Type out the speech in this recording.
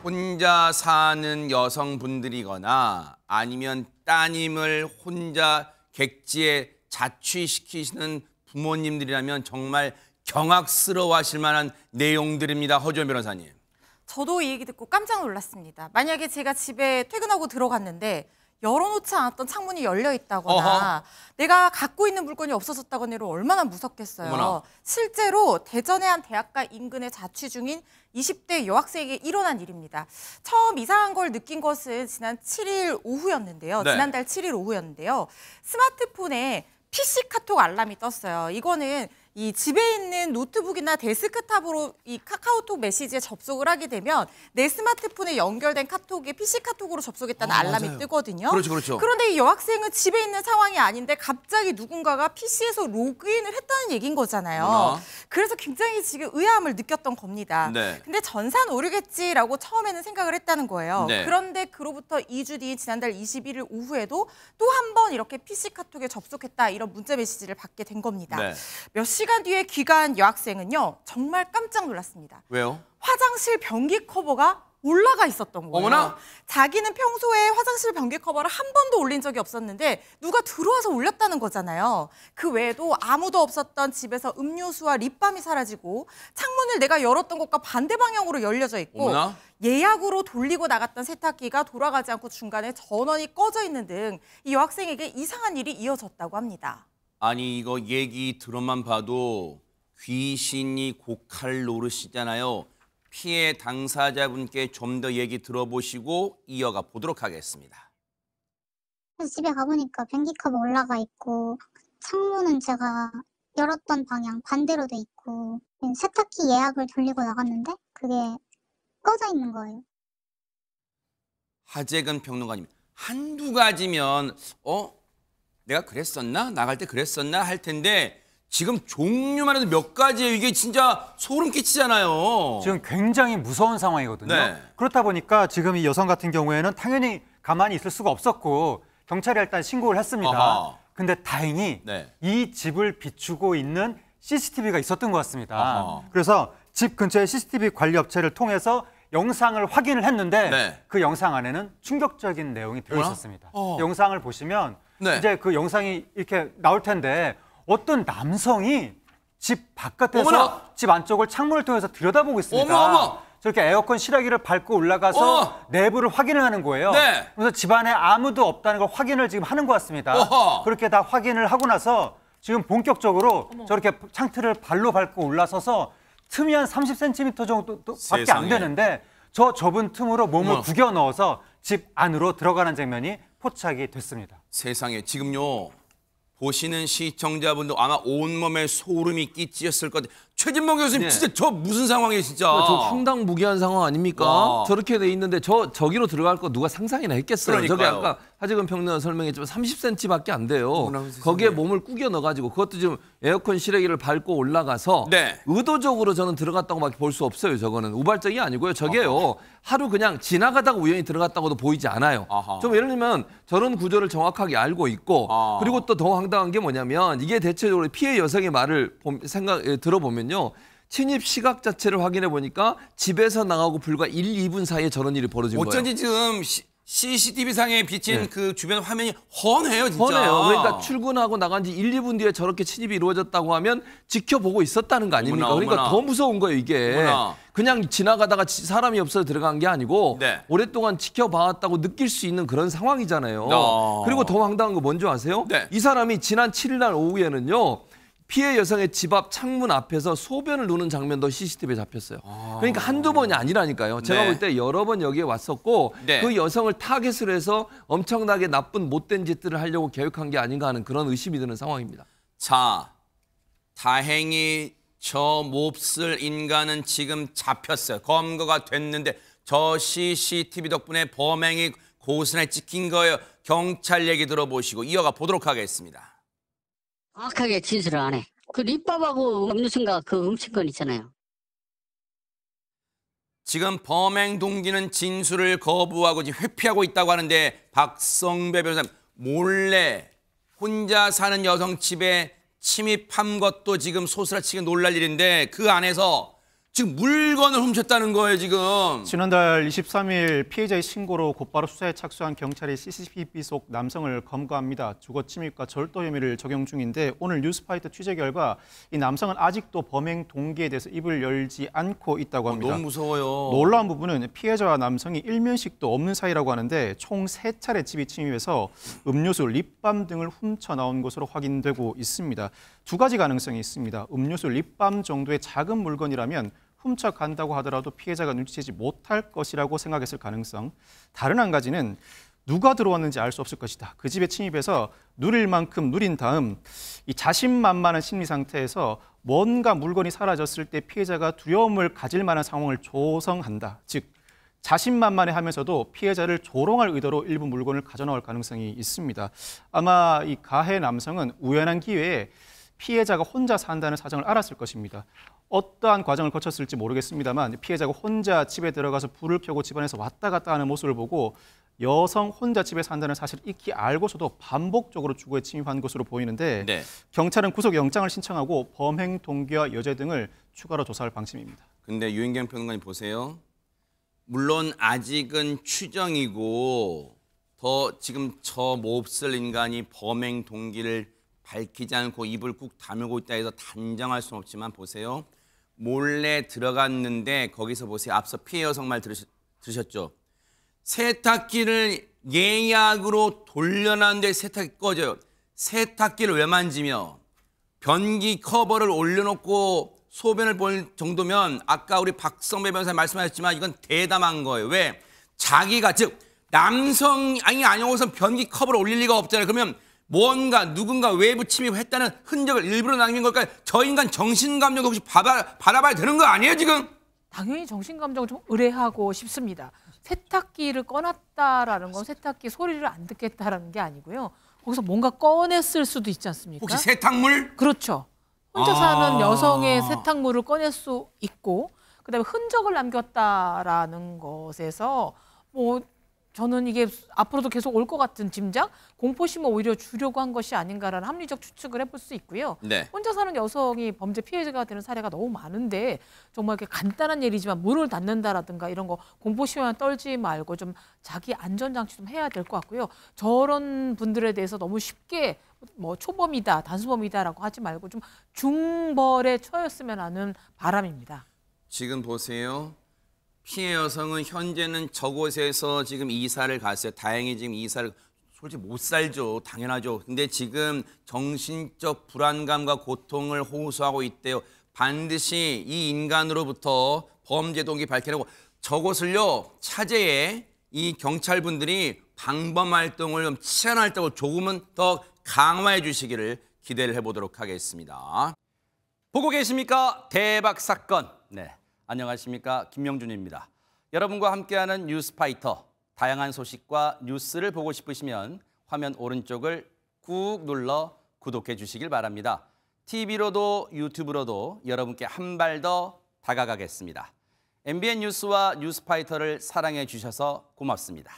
혼자 사는 여성분들이거나 아니면 따님을 혼자 객지에 자취시키시는 부모님들이라면 정말 경악스러워하실 만한 내용들입니다. 허주연 변호사님. 저도 이 얘기 듣고 깜짝 놀랐습니다. 만약에 제가 집에 퇴근하고 들어갔는데 열어놓지 않았던 창문이 열려 있다거나 어허. 내가 갖고 있는 물건이 없어졌다거나 얼마나 무섭겠어요. 어머나. 실제로 대전의 한 대학가 인근에 자취 중인 20대 여학생에게 일어난 일입니다. 처음 이상한 걸 느낀 것은 지난 7일 오후였는데요. 네. 지난달 7일 오후였는데요. 스마트폰에 PC 카톡 알람이 떴어요. 이거는 이 집에 있는 노트북이나 데스크탑으로 이 카카오톡 메시지에 접속을 하게 되면 내 스마트폰에 연결된 카톡에 PC 카톡으로 접속했다는 알람이 맞아요. 뜨거든요. 그렇죠, 그렇죠. 그런데 이 여학생은 집에 있는 상황이 아닌데 갑자기 누군가가 PC에서 로그인을 했다는 얘기인 거잖아요. 어머나. 그래서 굉장히 지금 의아함을 느꼈던 겁니다. 네. 근데 전산 오류겠지라고 처음에는 생각을 했다는 거예요. 네. 그런데 그로부터 2주 뒤 지난달 21일 오후에도 또 한 번 이렇게 PC 카톡에 접속했다 이런 문자 메시지를 받게 된 겁니다. 네. 몇 시간 뒤에 귀가한 여학생은요. 정말 깜짝 놀랐습니다. 왜요? 화장실 변기 커버가 올라가 있었던 거예요. 어머나. 자기는 평소에 화장실 변기 커버를 한 번도 올린 적이 없었는데 누가 들어와서 올렸다는 거잖아요. 그 외에도 아무도 없었던 집에서 음료수와 립밤이 사라지고 창문을 내가 열었던 곳과 반대 방향으로 열려져 있고 어머나. 예약으로 돌리고 나갔던 세탁기가 돌아가지 않고 중간에 전원이 꺼져 있는 등 이 여학생에게 이상한 일이 이어졌다고 합니다. 아니 이거 얘기 들어만 봐도 귀신이 고칼 노릇이잖아요. 피해 당사자분께 좀 더 얘기 들어보시고 이어가 보도록 하겠습니다. 그래서 집에 가보니까 변기 커버 올라가 있고 창문은 제가 열었던 방향 반대로 돼 있고 세탁기 예약을 돌리고 나갔는데 그게 꺼져 있는 거예요. 하재근 평론가님, 한두 가지면 내가 그랬었나? 나갈 때 그랬었나? 할 텐데 지금 종류만 해도 몇 가지예요. 이게 진짜 소름 끼치잖아요. 지금 굉장히 무서운 상황이거든요. 네. 그렇다 보니까 지금 이 여성 같은 경우에는 당연히 가만히 있을 수가 없었고 경찰에 일단 신고를 했습니다. 아하. 근데 다행히 네. 이 집을 비추고 있는 CCTV가 있었던 것 같습니다. 아하. 그래서 집 근처의 CCTV 관리 업체를 통해서 영상을 확인을 했는데 네. 그 영상 안에는 충격적인 내용이 들어있었습니다. 어머나? 영상을 보시면 네. 이제 그 영상이 이렇게 나올 텐데 어떤 남성이 집 바깥에서 어머나! 집 안쪽을 창문을 통해서 들여다보고 있습니다. 어머! 저렇게 에어컨 실외기를 밟고 올라가서 내부를 확인을 하는 거예요. 네. 그래서 집안에 아무도 없다는 걸 확인을 지금 하는 것 같습니다. 어허. 그렇게 다 확인을 하고 나서 지금 본격적으로 저렇게 창틀을 발로 밟고 올라서서 틈이 한 30cm 정도밖에 세상에. 안 되는데 저 좁은 틈으로 몸을 어머. 구겨 넣어서 집 안으로 들어가는 장면이 포착이 됐습니다. 세상에 지금요. 보시는 시청자분도 아마 온몸에 소름이 끼치셨을 것 같아요. 최진봉 교수님 네. 진짜 저 무슨 상황이에요 진짜. 저 황당무계한 상황 아닙니까? 와. 저렇게 돼 있는데 저기로 들어갈 거 누가 상상이나 했겠어요. 저게 그러니까요. 아까 하재근 평론가 설명했지만 30cm밖에 안 돼요. 어머나, 세상에. 거기에 몸을 꾸겨 넣어가지고 그것도 지금 에어컨 실외기를 밟고 올라가서 네. 의도적으로 저는 들어갔다고밖에 볼 수 없어요. 저거는 우발적이 아니고요. 저게요. 하루 그냥 지나가다가 우연히 들어갔다고도 보이지 않아요. 아하. 좀 예를 들면 저런 구조를 정확하게 알고 있고 아. 그리고 또 더 황당한 게 뭐냐면 이게 대체적으로 피해 여성의 말을 들어보면요. 침입 시각 자체를 확인해 보니까 집에서 나가고 불과 1, 2분 사이에 저런 일이 벌어진 거예요. 어쩐지 지금 CCTV상에 비친 네. 그 주변 화면이 훤해요 진짜. 뻔해요. 그러니까 출근하고 나간 지 1, 2분 뒤에 저렇게 침입이 이루어졌다고 하면 지켜보고 있었다는 거 아닙니까? 어머나, 그러니까 어머나. 더 무서운 거예요, 이게. 어머나. 그냥 지나가다가 사람이 없어서 들어간 게 아니고 네. 오랫동안 지켜봐왔다고 느낄 수 있는 그런 상황이잖아요. 어. 그리고 더 황당한 거 뭔지 아세요? 네. 이 사람이 지난 7일 날 오후에는요. 피해 여성의 집 앞 창문 앞에서 소변을 누는 장면도 CCTV에 잡혔어요. 그러니까 한두 번이 아니라니까요. 제가 네. 볼 때 여러 번 여기에 왔었고 네. 그 여성을 타겟으로 해서 엄청나게 나쁜 못된 짓들을 하려고 계획한 게 아닌가 하는 그런 의심이 드는 상황입니다. 자, 다행히 저 몹쓸 인간은 지금 잡혔어요. 검거가 됐는데 저 CCTV 덕분에 범행이 고스란히 찍힌 거예요. 경찰 얘기 들어보시고 이어가 보도록 하겠습니다. 정확하게 진술을 안 해. 그 립밥하고 음료수인가 그 음식건 있잖아요. 지금 범행 동기는 진술을 거부하고 이제 회피하고 있다고 하는데 박성배 변호사님 몰래 혼자 사는 여성 집에 침입한 것도 지금 소스라치게 놀랄 일인데 그 안에서 지금 물건을 훔쳤다는 거예요, 지금. 지난달 23일 피해자의 신고로 곧바로 수사에 착수한 경찰이 CCTV 속 남성을 검거합니다. 주거 침입과 절도 혐의를 적용 중인데 오늘 뉴스파이터 취재 결과 이 남성은 아직도 범행 동기에 대해서 입을 열지 않고 있다고 합니다. 너무 무서워요. 놀라운 부분은 피해자와 남성이 일면식도 없는 사이라고 하는데 총 3차례 집이 침입해서 음료수, 립밤 등을 훔쳐 나온 것으로 확인되고 있습니다. 두 가지 가능성이 있습니다. 음료수, 립밤 정도의 작은 물건이라면 훔쳐간다고 하더라도 피해자가 눈치채지 못할 것이라고 생각했을 가능성. 다른 한 가지는 누가 들어왔는지 알 수 없을 것이다. 그 집에 침입해서 누릴 만큼 누린 다음 이 자신만만한 심리 상태에서 뭔가 물건이 사라졌을 때 피해자가 두려움을 가질 만한 상황을 조성한다. 즉 자신만만해하면서도 피해자를 조롱할 의도로 일부 물건을 가져나올 가능성이 있습니다. 아마 이 가해 남성은 우연한 기회에 피해자가 혼자 산다는 사정을 알았을 것입니다. 어떠한 과정을 거쳤을지 모르겠습니다만 피해자가 혼자 집에 들어가서 불을 켜고 집안에서 왔다 갔다 하는 모습을 보고 여성 혼자 집에 산다는 사실을 익히 알고서도 반복적으로 주거에 침입한 것으로 보이는데 네. 경찰은 구속영장을 신청하고 범행 동기와 여죄 등을 추가로 조사할 방침입니다. 근데 유인경 평론가님 보세요. 물론 아직은 추정이고 더 지금 저 몹쓸 인간이 범행 동기를 밝히지 않고 입을 꾹 다물고 있다 해서 단정할 수는 없지만 보세요. 몰래 들어갔는데 거기서 보세요. 앞서 피해 여성 말 들으셨죠? 세탁기를 예약으로 돌려놨는데 세탁기 꺼져요. 세탁기를 왜 만지며 변기 커버를 올려놓고 소변을 볼 정도면 아까 우리 박성배 변호사님 말씀하셨지만 이건 대담한 거예요. 왜? 자기가 즉 남성이 아니고서 변기 커버를 올릴 리가 없잖아요. 그러면 뭔가 누군가 외부 침입했다는 흔적을 일부러 남긴 걸까요? 저 인간 정신감정도 혹시 받아봐야 되는 거 아니에요 지금? 당연히 정신감정 좀 의뢰하고 싶습니다. 세탁기를 꺼놨다라는 건 세탁기 소리를 안 듣겠다라는 게 아니고요. 거기서 뭔가 꺼냈을 수도 있지 않습니까? 혹시 세탁물? 그렇죠. 혼자 사는 여성의 세탁물을 꺼낼 수 있고 그다음에 흔적을 남겼다라는 것에서 뭐 저는 이게 앞으로도 계속 올 것 같은 짐작, 공포심을 오히려 주려고 한 것이 아닌가라는 합리적 추측을 해볼 수 있고요. 네. 혼자 사는 여성이 범죄 피해자가 되는 사례가 너무 많은데 정말 이렇게 간단한 일이지만 문을 닫는다라든가 이런 거 공포심만 떨지 말고 좀 자기 안전장치 좀 해야 될 것 같고요. 저런 분들에 대해서 너무 쉽게 뭐 초범이다, 단수범이다라고 하지 말고 좀 중벌에 처했으면 하는 바람입니다. 지금 보세요. 피해 여성은 현재는 저곳에서 지금 이사를 갔어요. 다행히 지금 이사를 솔직히 못 살죠. 당연하죠. 근데 지금 정신적 불안감과 고통을 호소하고 있대요. 반드시 이 인간으로부터 범죄 동기 밝혀내고 저곳을요. 차제에 이 경찰분들이 방범 활동을 좀 치안 활동을 조금은 더 강화해 주시기를 기대를 해보도록 하겠습니다. 보고 계십니까? 대박 사건. 네. 안녕하십니까? 김명준입니다. 여러분과 함께하는 뉴스파이터. 다양한 소식과 뉴스를 보고 싶으시면 화면 오른쪽을 꾹 눌러 구독해 주시길 바랍니다. TV로도 유튜브로도 여러분께 한 발 더 다가가겠습니다. MBN 뉴스와 뉴스파이터를 사랑해 주셔서 고맙습니다.